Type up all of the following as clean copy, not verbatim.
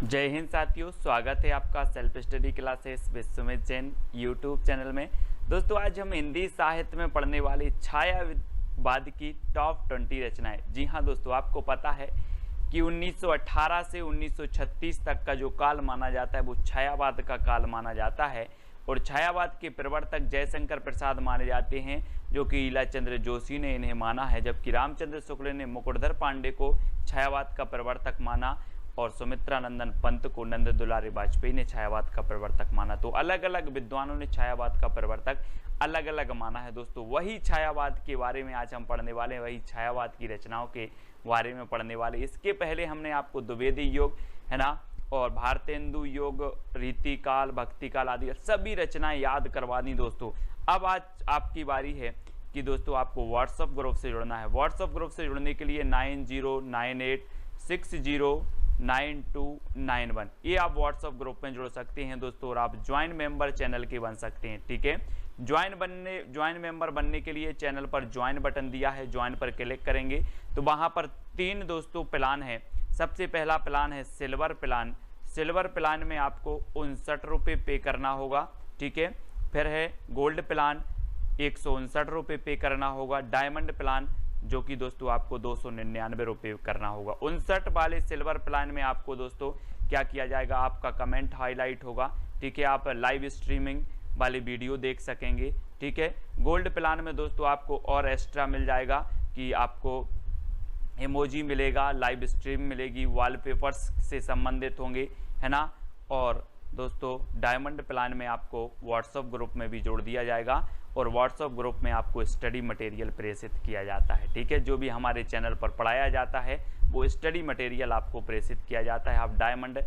जय हिंद साथियों, स्वागत है आपका self study classes Vishwamit Jain YouTube channel में। दोस्तों आज हम हिंदी साहित्य में पढ़ने वाली छायावाद की टॉप 20 रचनाएं। जी हाँ दोस्तों, आपको पता है कि 1918 से 1936 तक का जो काल माना जाता है वो छायावाद का काल माना जाता है और छायावाद के प्रवर्तक जयशंकर प्रसाद माने जाते हैं, जो कि ईलाचंद्र जोशी ने इन्हें माना है, जबकि रामचंद्र शुक्ल ने मुकुटधर पांडे को छायावाद का प्रवर्तक माना और सुमित्रा नंदन पंत को नंद दुलारी वाजपेयी ने छायावाद का प्रवर्तक माना। तो अलग अलग विद्वानों ने छायावाद का प्रवर्तक अलग अलग माना है। दोस्तों वही छायावाद के बारे में आज हम पढ़ने वाले हैं, वही छायावाद की रचनाओं के बारे में पढ़ने वाले। इसके पहले हमने आपको द्विवेदी योग है ना और भारतेंदु योग, रीतिकाल, भक्तिकाल आदि सभी रचनाएं याद करवा दी। दोस्तों अब आज आपकी बारी है कि दोस्तों आपको व्हाट्सएप ग्रुप से जुड़ना है। व्हाट्सएप ग्रुप से जुड़ने के लिए 9098609291 ये आप व्हाट्सएप ग्रुप में जुड़ सकते हैं दोस्तों, और आप ज्वाइन मेंबर चैनल के बन सकते हैं। ठीक है, ज्वाइन मेंबर बनने के लिए चैनल पर ज्वाइन बटन दिया है, ज्वाइन पर क्लिक करेंगे तो वहां पर 3 दोस्तों प्लान है। सबसे पहला प्लान है सिल्वर प्लान। सिल्वर प्लान में आपको 59 रुपये पे करना होगा। ठीक है, फिर है गोल्ड प्लान 159 रुपये पे करना होगा। डायमंड प्लान जो कि दोस्तों आपको 299 रुपये करना होगा। 59 वाले सिल्वर प्लान में आपको दोस्तों क्या किया जाएगा, आपका कमेंट हाईलाइट होगा। ठीक है, आप लाइव स्ट्रीमिंग वाली वीडियो देख सकेंगे। ठीक है, गोल्ड प्लान में दोस्तों आपको और एक्स्ट्रा मिल जाएगा कि आपको इमोजी मिलेगा, लाइव स्ट्रीम मिलेगी, वॉलपेपर्स से संबंधित होंगे है ना। और दोस्तों डायमंड प्लान में आपको व्हाट्सएप ग्रुप में भी जोड़ दिया जाएगा और व्हाट्सएप ग्रुप में आपको स्टडी मटेरियल प्रेषित किया जाता है। ठीक है, जो भी हमारे चैनल पर पढ़ाया जाता है वो स्टडी मटेरियल आपको प्रेषित किया जाता है। आप डायमंड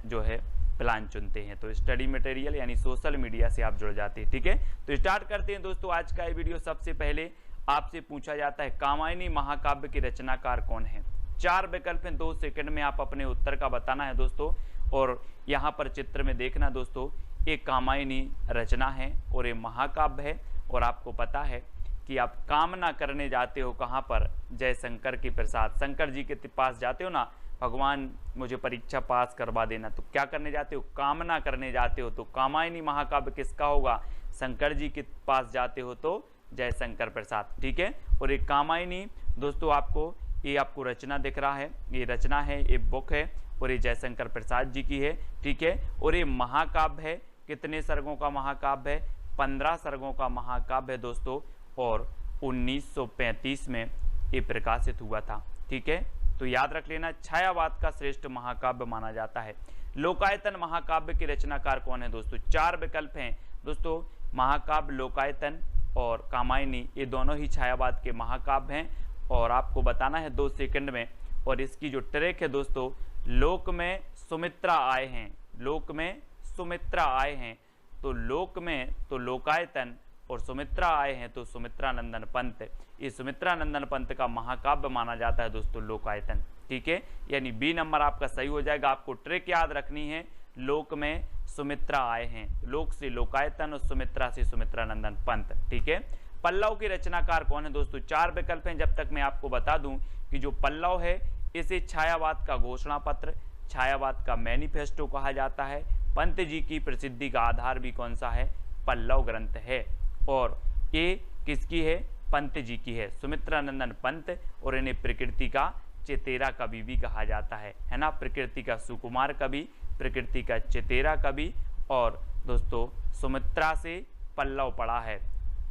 जो है प्लान चुनते हैं तो स्टडी मटेरियल यानी सोशल मीडिया से आप जुड़ जाते हैं। ठीक है, तो स्टार्ट करते हैं दोस्तों आज का ये वीडियो। सबसे पहले आपसे पूछा जाता है कामायनी महाकाव्य के रचनाकार कौन है। 4 विकल्प हैं, 2 सेकंड में आप अपने उत्तर का बताना है दोस्तों। और यहाँ पर चित्र में देखना दोस्तों, एक कामायनी रचना है और ये महाकाव्य है। और आपको पता है कि आप कामना करने जाते हो कहाँ पर, जयशंकर के प्रसाद, शंकर जी के पास जाते हो ना, भगवान मुझे परीक्षा पास करवा देना, तो क्या करने जाते हो, कामना करने जाते हो। तो कामायनी महाकाव्य किसका होगा, शंकर जी के पास जाते हो तो जयशंकर प्रसाद। ठीक है, और एक कामायनी दोस्तों आपको ये आपको रचना दिख रहा है, ये रचना है, ये बुक है और ये जयशंकर प्रसाद जी की है। ठीक है, और ये महाकाव्य है, कितने सर्गों का महाकाव्य है, 15 सर्गों का महाकाव्य है दोस्तों, और 1935 में ये प्रकाशित हुआ था। ठीक है, तो याद रख लेना, छायावाद का श्रेष्ठ महाकाव्य माना जाता है। लोकायतन महाकाव्य के रचनाकार कौन है दोस्तों। 4 विकल्प हैं दोस्तों, महाकाव्य, लोकायतन और कामायनी, ये दोनों ही छायावाद के महाकाव्य हैं और आपको बताना है 2 सेकंड में। और इसकी जो ट्रैक है दोस्तों, लोक में सुमित्रा आए हैं, लोक में सुमित्रा आए हैं, तो लोक में तो लोकायतन और सुमित्रा आए हैं तो सुमित्रा नंदन पंत। ये सुमित्रा नंदन पंत का महाकाव्य माना जाता है दोस्तों लोकायतन। ठीक है, यानी बी नंबर आपका सही हो जाएगा। आपको ट्रिक याद रखनी है, लोक में सुमित्रा आए हैं, लोक से लोकायतन और सुमित्रा से सुमित्रा नंदन पंत। ठीक है, पल्लव के रचनाकार कौन है दोस्तों। 4 विकल्प हैं, जब तक मैं आपको बता दूं कि जो पल्लव है इसे छायावाद का घोषणा पत्र, छायावाद का मैनिफेस्टो कहा जाता है। पंत जी की प्रसिद्धि का आधार भी कौन सा है, पल्लव ग्रंथ है। और ये किसकी है, पंत जी की है, सुमित्रा नंदन पंत। और इन्हें प्रकृति का चेतेरा कवि भी कहा जाता है ना, प्रकृति का सुकुमार कवि, प्रकृति का चेतेरा कवि। और दोस्तों सुमित्रा से पल्लव पड़ा है,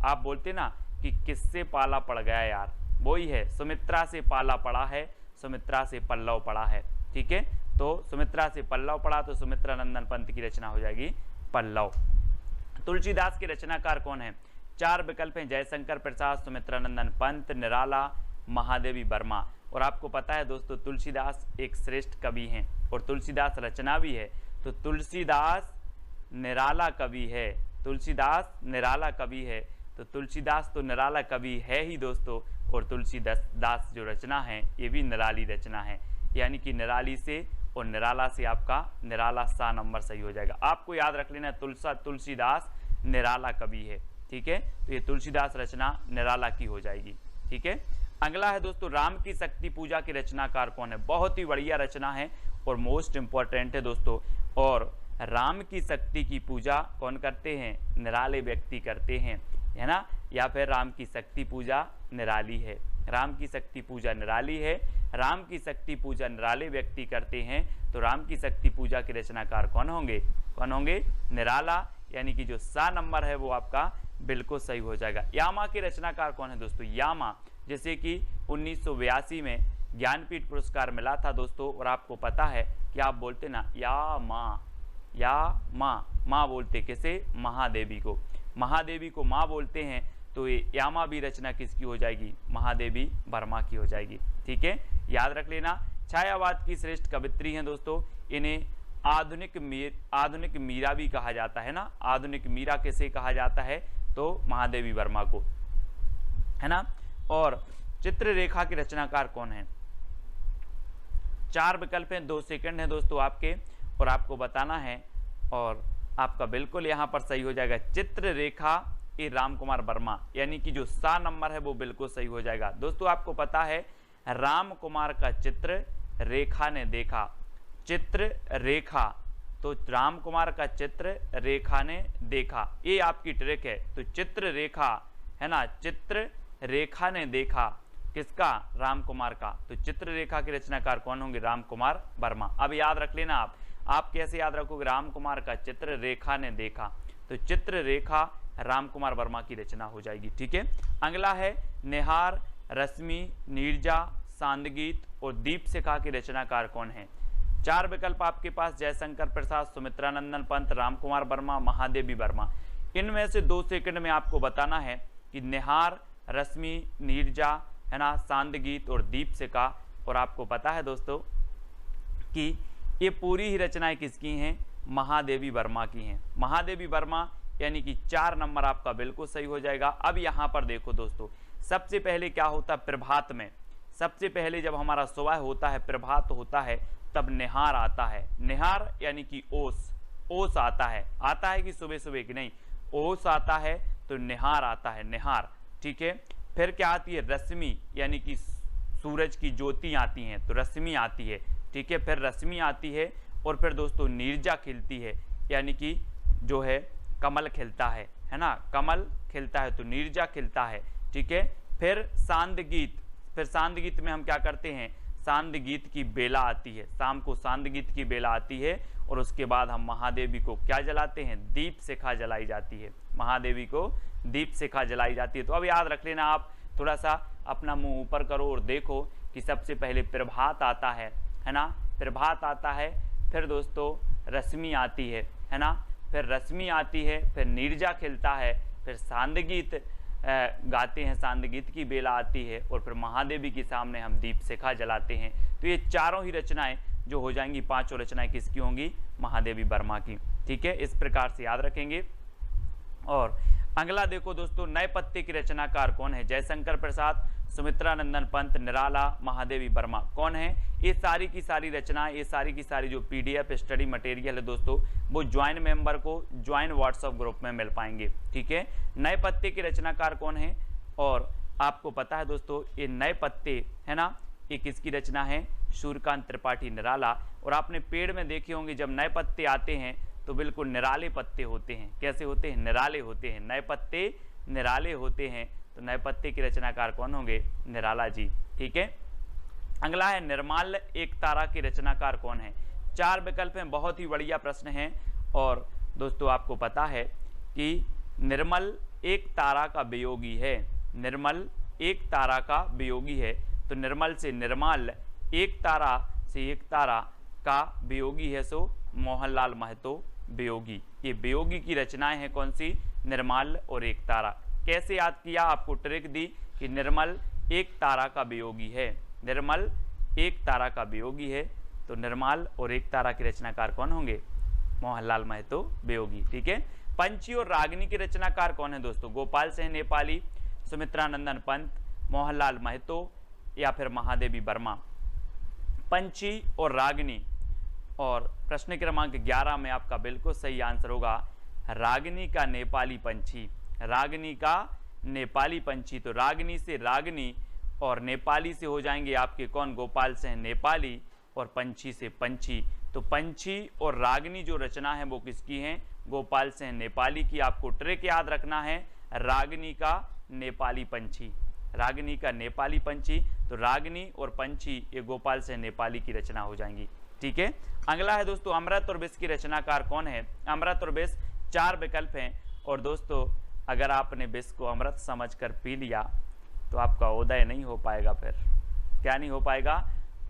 आप बोलते ना कि किससे पाला पड़ गया यार, वही है, सुमित्रा से पाला पड़ा है, सुमित्रा से पल्लव पड़ा है। ठीक है, तो सुमित्रा से पल्लव पड़ा तो सुमित्रा नंदन पंत की रचना हो जाएगी पल्लव। तुलसीदास के रचनाकार कौन है। 4 विकल्प हैं, जयशंकर प्रसाद, सुमित्रा नंदन पंत, निराला, महादेवी वर्मा। और आपको पता है दोस्तों तुलसीदास एक श्रेष्ठ कवि हैं और तुलसीदास रचना भी है, तो तुलसीदास निराला कवि है, तुलसीदास निराला कवि है। तो तुलसीदास तो निराला कवि है ही दोस्तों, और तुलसीदास जो रचना है ये भी निराली रचना है, यानी कि निराली से और निराला से आपका निराला सा नंबर सही हो जाएगा। आपको याद रख लेना तुलसीदास निराला कवि है। ठीक है, तो ये तुलसीदास रचना निराला की हो जाएगी। ठीक है, अगला है दोस्तों राम की शक्ति पूजा के रचनाकार कौन है। बहुत ही बढ़िया रचना है और मोस्ट इंपॉर्टेंट है दोस्तों। और राम की शक्ति की पूजा कौन करते हैं, निराले व्यक्ति करते हैं, है ना। या फिर राम की शक्ति पूजा निराली है, राम की शक्ति पूजा निराली है, राम की शक्ति पूजा निराले व्यक्ति करते हैं। तो राम की शक्ति पूजा के रचनाकार कौन होंगे, कौन होंगे, निराला, यानी कि जो सा नंबर है वो आपका बिल्कुल सही हो जाएगा। यामा के रचनाकार कौन है दोस्तों, यामा, जैसे कि 1982 में ज्ञानपीठ पुरस्कार मिला था दोस्तों। और आपको पता है कि आप बोलते ना या माँ बोलते किसे, महादेवी को, महादेवी को माँ बोलते हैं। तो ये यामा भी रचना किसकी हो जाएगी, महादेवी वर्मा की हो जाएगी। ठीक है, याद रख लेना। छायावाद की श्रेष्ठ कवित्री हैं दोस्तों, इन्हें आधुनिक मीरा भी कहा जाता है ना। आधुनिक मीरा किसे कहा जाता है, तो महादेवी वर्मा को, है ना। और चित्ररेखा के रचनाकार कौन है। 4 विकल्प हैं, 2 सेकंड है दोस्तों आपके, और आपको बताना है, और आपका बिल्कुल यहां पर सही हो जाएगा। चित्ररेखा ए राम कुमार वर्मा, यानी कि जो सा नंबर है वो बिल्कुल सही हो जाएगा। दोस्तों आपको पता है राम कुमार का चित्र रेखा ने देखा, चित्र रेखा, तो राम कुमार का चित्र रेखा ने देखा, ये आपकी ट्रिक है। तो चित्र रेखा, है ना, चित्र रेखा ने देखा किसका, राम कुमार का। तो चित्र रेखा के रचनाकार कौन होंगे, राम कुमार वर्मा। अब याद रख लेना आप कैसे याद रखोगे, राम कुमार का चित्र रेखा ने देखा, तो चित्र रेखा राम कुमार वर्मा की रचना हो जाएगी। ठीक है, अगला है निहार, रश्मि, नीरजा, सांदगीत और दीपशिखा के रचनाकार कौन है। 4 विकल्प आपके पास, जयशंकर प्रसाद, सुमित्रानंदन पंत, राम कुमार वर्मा, महादेवी वर्मा। इनमें से 2 सेकंड में आपको बताना है कि निहार, रश्मि, नीरजा, है ना, सांदगीत और दीपशिखा। और आपको पता है दोस्तों कि ये पूरी ही रचनाएं किसकी हैं, महादेवी वर्मा की हैं। महादेवी वर्मा, यानी कि 4 नंबर आपका बिल्कुल सही हो जाएगा। अब यहाँ पर देखो दोस्तों, सबसे पहले क्या होता है प्रभात में, सबसे पहले जब हमारा सुबह होता है, प्रभात होता है, तब निहार आता है। निहार यानी कि ओस आता है कि सुबह सुबह की नहीं, ओस आता है, तो निहार आता है, निहार। ठीक है, फिर क्या आती है, रश्मि, यानी कि सूरज की ज्योति आती हैं, तो रश्मि आती है। ठीक है, फिर रश्मि आती है, और फिर दोस्तों नीरजा खिलती है, यानी कि जो है कमल खिलता है ना, कमल खिलता है, तो नीरजा खिलता है। ठीक है, फिर सांदगीत, फिर सांदगीत में हम क्या करते हैं, सांदगीत की बेला आती है, शाम को सांदगीत की बेला आती है, और उसके बाद हम महादेवी को क्या जलाते हैं, दीपशिखा जलाई जाती है, महादेवी को दीपशिखा जलाई जाती है। तो अब याद रख लेना, आप थोड़ा सा अपना मुंह ऊपर करो और देखो कि सबसे पहले प्रभात आता है ना, प्रभात आता है, फिर दोस्तों रश्मि आती है ना, फिर रश्मि आती है, फिर नीरजा खिलता है, फिर सांदगीत गाते हैं, सांदगीत की बेला आती है, और फिर महादेवी के सामने हम दीपशिखा जलाते हैं। तो ये चारों ही रचनाएं जो हो जाएंगी, 5 रचनाएं किसकी होंगी, महादेवी वर्मा की। ठीक है, इस प्रकार से याद रखेंगे। और अगला देखो दोस्तों, नए पत्ते की रचनाकार कौन है, जयशंकर प्रसाद, सुमित्रानंदन पंत, निराला, महादेवी वर्मा। कौन है, ये सारी की सारी रचनाएं, ये सारी की सारी जो PDF स्टडी मटेरियल है दोस्तों, वो ज्वाइन मेंबर को ज्वाइन व्हाट्सएप ग्रुप में मिल पाएंगे। ठीक है, नए पत्ते के रचनाकार कौन है, और आपको पता है दोस्तों ये नए पत्ते, है ना, ये किसकी रचना है, सूर्यकांत त्रिपाठी, निराला। और आपने पेड़ में देखे होंगे जब नए पत्ते आते हैं तो बिल्कुल निराले पत्ते होते हैं। कैसे होते हैं, निराले होते हैं, नए पत्ते निराले होते हैं। तो नए पत्ते के रचनाकार कौन होंगे, निराला जी। ठीक है, अगला है निर्माल एक तारा के रचनाकार कौन है। 4 विकल्प हैं, बहुत ही बढ़िया प्रश्न है। और दोस्तों आपको पता है कि निर्मल एक तारा का वियोगी है, निर्मल एक तारा का वियोगी है। तो निर्मल से निर्माल, एक तारा से एक तारा का वियोगी है, सो मोहनलाल महतो वियोगी। ये वियोगी की रचनाएं हैं कौन सी, निर्मल और एक तारा। कैसे याद किया, आपको ट्रिक दी कि निर्मल एक तारा का वियोगी है, निर्मल एक तारा का वियोगी है, तो निर्मल और एक तारा के रचनाकार कौन होंगे, मोहनलाल महतो वियोगी। ठीक है, पंछी और रागिनी के रचनाकार कौन है दोस्तों, गोपाल सिंह नेपाली, सुमित्रानंदन पंत, मोहनलाल महतो या फिर महादेवी वर्मा। पंछी और रागिनी, और प्रश्न क्रमांक 11 में आपका बिल्कुल सही आंसर होगा रागिनी का नेपाली पंछी, रागिनी का नेपाली पंछी। तो रागिनी से रागिनी और नेपाली से हो जाएंगे आपके कौन, गोपाल सिंह नेपाली, और पंछी से पंछी, तो पंछी और रागिनी जो रचना है वो किसकी है, गोपाल सिंह नेपाली की। आपको ट्रिक याद रखना है, रागिनी का नेपाली पंछी, रागिनी का नेपाली पंछी, तो रागिनी और पंछी ये गोपाल सिंह नेपाली की रचना हो जाएंगी। ठीक है, अगला है दोस्तों अमृत और विष की रचनाकार कौन है। अमृत और विष 4 विकल्प हैं, और दोस्तों अगर आपने विष को अमृत समझकर पी लिया तो आपका उदय नहीं हो पाएगा। फिर क्या नहीं हो पाएगा,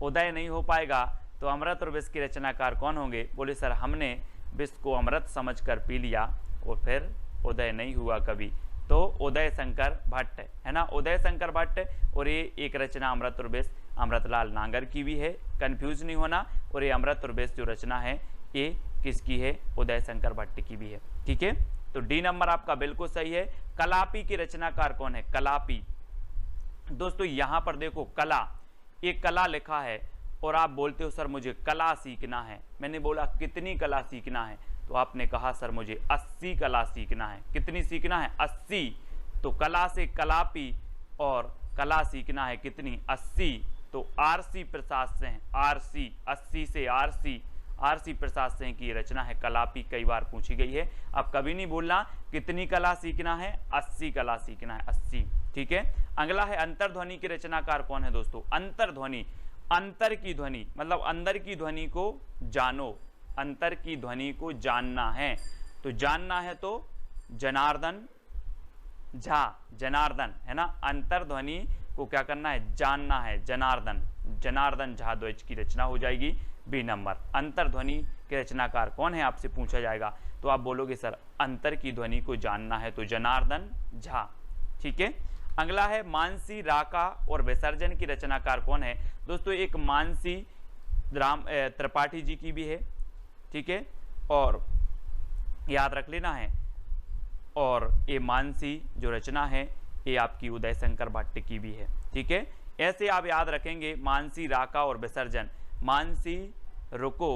उदय नहीं हो पाएगा। तो अमृत और विष के रचनाकार कौन होंगे, बोले सर हमने विष को अमृत समझकर पी लिया और फिर उदय नहीं हुआ कभी, तो उदय शंकर भट्ट है ना, उदय शंकर भट्ट। और ये एक रचना अमृत और विष अमृतलाल नागर की भी है, कंफ्यूज नहीं होना। और ये अमृत और विष जो रचना है ये किसकी है, उदय शंकर भट्ट की भी है। ठीक है, तो डी नंबर आपका बिल्कुल सही है। कलापी की रचनाकार कौन है, कलापी। दोस्तों यहां पर देखो कला, ये कला लिखा है और आप बोलते हो सर मुझे कला सीखना है। मैंने बोला कितनी कला सीखना है, तो आपने कहा सर मुझे 80 कला सीखना है। कितनी सीखना है, 80। तो कला से कलापी और कला सीखना है कितनी, 80। तो आरसी प्रसाद सिंह, आरसी 80 से आरसी प्रसाद सिंह की रचना है कलापी, कई बार पूछी गई है। अब कभी नहीं बोलना कितनी कला सीखना है, 80 कला सीखना है, 80। ठीक है, अगला है अंतर्ध्वनि की रचनाकार कौन है दोस्तों। अंतर्ध्वनि, अंतर की ध्वनि मतलब अंदर की ध्वनि को जानो, अंतर की ध्वनि को जानना है। तो जानना है तो जनार्दन झा, जनार्दन है ना, अंतर्ध्वनि को क्या करना है, जानना है, जनार्दन, जनार्दन झा द्विज की रचना हो जाएगी बी नंबर। अंतर्ध्वनि के रचनाकार कौन है आपसे पूछा जाएगा, तो आप बोलोगे सर अंतर की ध्वनि को जानना है तो जनार्दन झा। ठीक है, अगला है मानसी, राका और विसर्जन की रचनाकार कौन है। दोस्तों एक मानसी राम त्रिपाठी जी की भी है। ठीक है, और याद रख लेना है, और ये मानसी जो रचना है ये आपकी उदय शंकर भट्ट की भी है। ठीक है, ऐसे आप याद रखेंगे मानसी, राका और विसर्जन। मानसी रुको,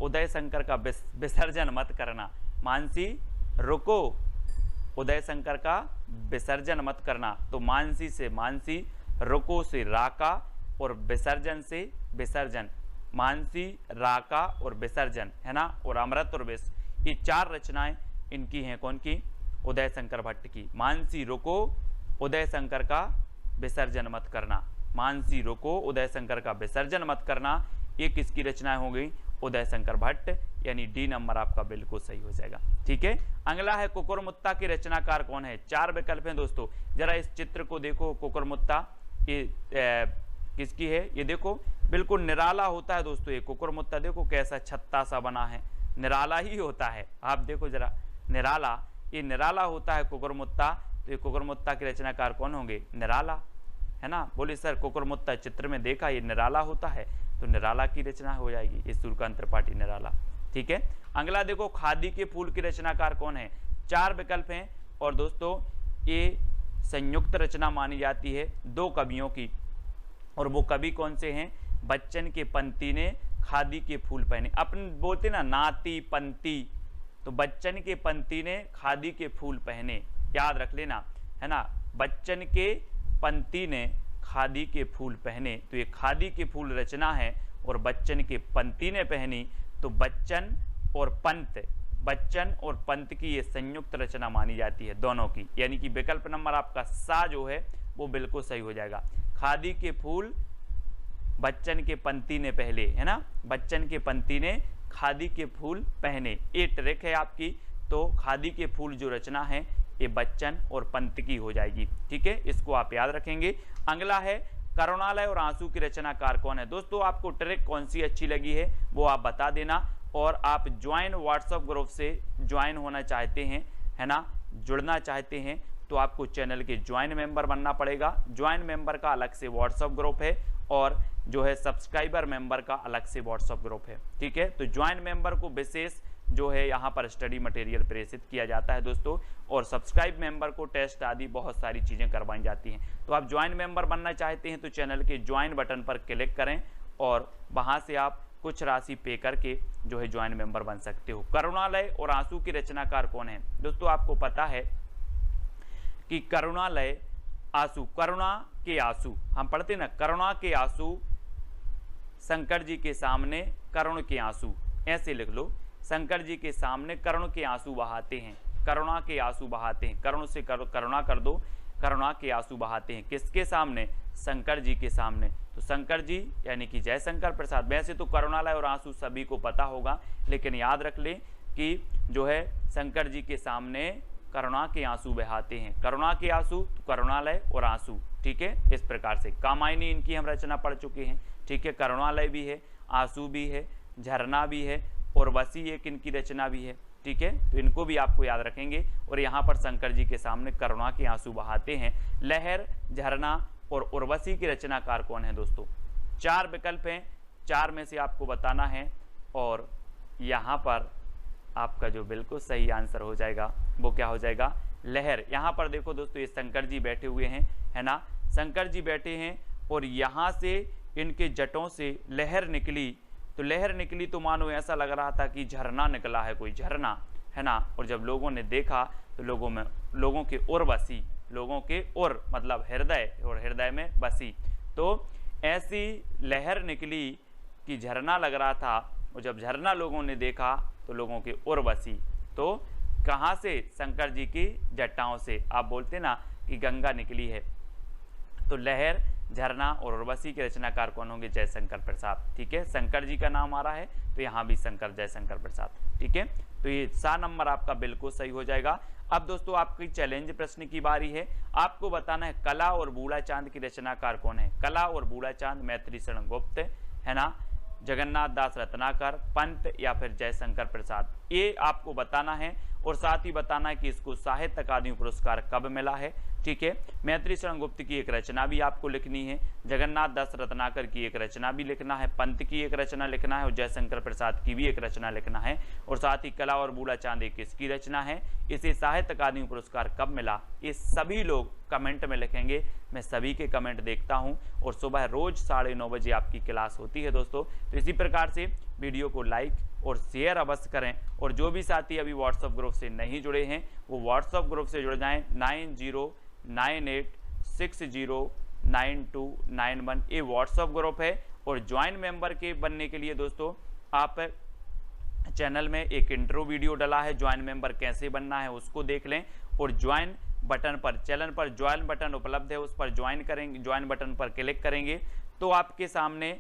उदय शंकर का विसर्जन मत करना, मानसी रुको, उदय शंकर का विसर्जन मत करना। तो मानसी से मानसी, रुको से राका और विसर्जन से विसर्जन, मानसी, राका और विसर्जन है ना। और अमृत और विष ये 4 रचनाएं इनकी हैं, कौन की, उदय शंकर भट्ट की। मानसी रुको, उदय शंकर का विसर्जन मत करना, मानसी रुको, उदय शंकर का विसर्जन मत करना, ये किसकी रचनाएं हो गई, उदय शंकर भट्ट, यानी डी नंबर आपका बिल्कुल सही हो जाएगा। ठीक है, अगला है कुकुरमुत्ता के रचनाकार कौन है। 4 विकल्प हैं दोस्तों, जरा इस चित्र को देखो, कुकुरमुत्ता ये किसकी है, ये देखो बिल्कुल निराला होता है दोस्तों। ये कुकुरमुत्ता देखो कैसा छत्ता सा बना है, निराला ही होता है। आप देखो जरा, निराला, ये निराला होता है कुकुरमुत्ता। तो ये कुकुरमुत्ता के रचनाकार कौन होंगे, निराला है ना। बोले सर कुकुरमुत्ता चित्र में देखा ये निराला होता है, तो निराला की रचना हो जाएगी, ये सूर्यकांत त्रिपाठी निराला। ठीक है, अगला देखो खादी के फूल की रचनाकार कौन है। 4 विकल्प हैं, और दोस्तों ये संयुक्त रचना मानी जाती है 2 कवियों की, और वो कवि कौन से हैं, बच्चन के पंती ने खादी के फूल पहने। अपन बोलते ना नाती पंती, तो बच्चन के पंती ने खादी के फूल पहने, याद रख लेना है ना। बच्चन के पंती ने खादी के फूल पहने, तो ये खादी के फूल रचना है, और बच्चन के पंती ने पहनी, तो बच्चन और पंत, बच्चन और पंत की ये संयुक्त रचना मानी जाती है दोनों की, यानी कि विकल्प नंबर आपका सा जो है वो बिल्कुल सही हो जाएगा। खादी के फूल बच्चन के पंती ने पहले है ना, बच्चन के पंती ने खादी के फूल पहने, ये ट्रिक है आपकी। तो खादी के फूल जो रचना है ये बच्चन और पंत की हो जाएगी। ठीक है, इसको आप याद रखेंगे। अगला है करुणालय और आंसू की रचनाकार कौन है। दोस्तों आपको ट्रिक कौन सी अच्छी लगी है वो आप बता देना, और आप ज्वाइन व्हाट्सएप ग्रुप से ज्वाइन होना चाहते हैं है ना, जुड़ना चाहते हैं, तो आपको चैनल के ज्वाइन मेंबर बनना पड़ेगा। ज्वाइन मेंबर का अलग से व्हाट्सएप ग्रुप है, और जो है सब्सक्राइबर मेंबर का अलग से व्हाट्सएप ग्रुप है। ठीक है, तो ज्वाइन मेंबर को विशेष जो है यहाँ पर स्टडी मटेरियल प्रेषित किया जाता है दोस्तों, और सब्सक्राइब मेंबर को टेस्ट आदि बहुत सारी चीज़ें करवाई जाती हैं। तो आप ज्वाइन मेंबर बनना चाहते हैं तो चैनल के ज्वाइन बटन पर क्लिक करें, और वहाँ से आप कुछ राशि पे करके जो है ज्वाइन मेंबर बन सकते हो। करुणालय और आंसू की रचनाकार कौन है। दोस्तों आपको पता है कि करुणालय आंसू, करुणा के आंसू, हम पढ़ते ना करुणा के आंसू शंकर जी के सामने करुण के आंसू, ऐसे लिख लो, शंकर जी के सामने करुण के आंसू बहाते हैं, करुणा के आंसू बहाते हैं, करुण से करुणा कर दो, करुणा के आंसू बहाते हैं, किसके सामने, शंकर जी के सामने। तो शंकर जी यानी कि जयशंकर प्रसाद, वैसे तो करुणालय और आंसू सभी को पता होगा, लेकिन याद रख लें कि जो है शंकर जी के सामने करुणा के आंसू बहाते हैं, करुणा के आंसू, करुणालय और आंसू, ठीक है। इस प्रकार से कामायनी इनकी हम रचना पढ़ चुके हैं, ठीक है। करुणालय भी है, आंसू भी है, झरना भी है, और उर्वशी एक इनकी रचना भी है, ठीक है। तो इनको भी आपको याद रखेंगे। और यहाँ पर शंकर जी के सामने करुणा के आंसू बहाते हैं। लहर, झरना और उर्वशी की रचनाकार कौन है दोस्तों? 4 विकल्प हैं, 4 में से आपको बताना है, और यहाँ पर आपका जो बिल्कुल सही आंसर हो जाएगा वो क्या हो जाएगा? लहर। यहाँ पर देखो दोस्तों, ये शंकर जी बैठे हुए हैं, है ना, शंकर जी बैठे हैं और यहाँ से इनके जटों से लहर निकली, तो लहर निकली तो मानो ऐसा लग रहा था कि झरना निकला है, कोई झरना, है ना। और जब लोगों ने देखा तो लोगों के उर बसी, लोगों के उर मतलब हृदय, और हृदय में बसी, तो ऐसी लहर निकली कि झरना लग रहा था, और जब झरना लोगों ने देखा तो लोगों के उर बसी। तो कहाँ से? शंकर जी की जटाओं से। आप बोलते ना कि गंगा निकली है, तो लहर, झरना और उर्वशी के रचनाकार कौन होंगे? जयशंकर प्रसाद, ठीक है। शंकर जी का नाम आ रहा है तो यहाँ भी जयशंकर प्रसाद, ठीक है। तो ये 7 नंबर आपका बिल्कुल सही हो जाएगा। अब दोस्तों आपकी चैलेंज प्रश्न की बारी है। आपको बताना है कला और बूढ़ा चांद की रचनाकार कौन है? कला और बूढ़ा चांद मैत्री शरण गुप्त, है ना, जगन्नाथ दास रत्नाकर, पंत या फिर जयशंकर प्रसाद, ये आपको बताना है। और साथ ही बताना है कि इसको साहित्य अकादमी पुरस्कार कब मिला है, ठीक है। मैत्री शरण गुप्त की एक रचना भी आपको लिखनी है, जगन्नाथ दास रत्नाकर की एक रचना भी लिखना है, पंत की एक रचना लिखना है, और जयशंकर प्रसाद की भी एक रचना लिखना है। और साथ ही कला और बूढ़ा चांद एक किसकी रचना है, इसे साहित्य अकादमी पुरस्कार कब मिला, ये सभी लोग कमेंट में लिखेंगे। मैं सभी के कमेंट देखता हूं, और सुबह रोज 9:30 बजे आपकी क्लास होती है दोस्तों। तो इसी प्रकार से वीडियो को लाइक और शेयर अवश्य करें। और जो भी साथी अभी व्हाट्सएप ग्रुप से नहीं जुड़े हैं वो व्हाट्सएप ग्रुप से जुड़ जाएं। 9098609291 ये व्हाट्सएप ग्रुप है। और ज्वाइन मेंबर के बनने के लिए दोस्तों आप चैनल में एक इंट्रो वीडियो डाला है, ज्वाइन मेंबर कैसे बनना है उसको देख लें। और ज्वाइन बटन पर, चैनल पर ज्वाइन बटन उपलब्ध है, उस पर ज्वाइन करेंगे, ज्वाइन बटन पर क्लिक करेंगे तो आपके सामने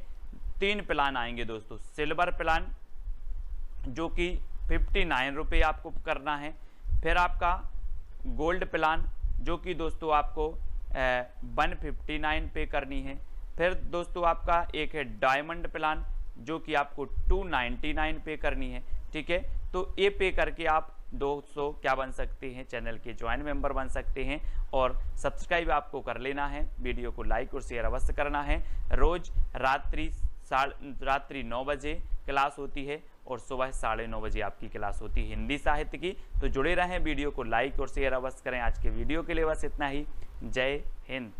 3 प्लान आएंगे दोस्तों। सिल्वर प्लान जो कि 59 रुपये आपको करना है, फिर आपका गोल्ड प्लान जो कि दोस्तों आपको 159 पे करनी है, फिर दोस्तों आपका एक है डायमंड प्लान जो कि आपको 299 पे करनी है, ठीक है। तो ये पे करके आप दोस्तों क्या बन सकते हैं? चैनल के ज्वाइन मेंबर बन सकते हैं। और सब्सक्राइब आपको कर लेना है, वीडियो को लाइक और शेयर अवश्य करना है। रोज रात्रि 9 बजे क्लास होती है और सुबह 9:30 बजे आपकी क्लास होती है हिंदी साहित्य की। तो जुड़े रहें, वीडियो को लाइक और शेयर अवश्य करें। आज के वीडियो के लिए बस इतना ही। जय हिंद।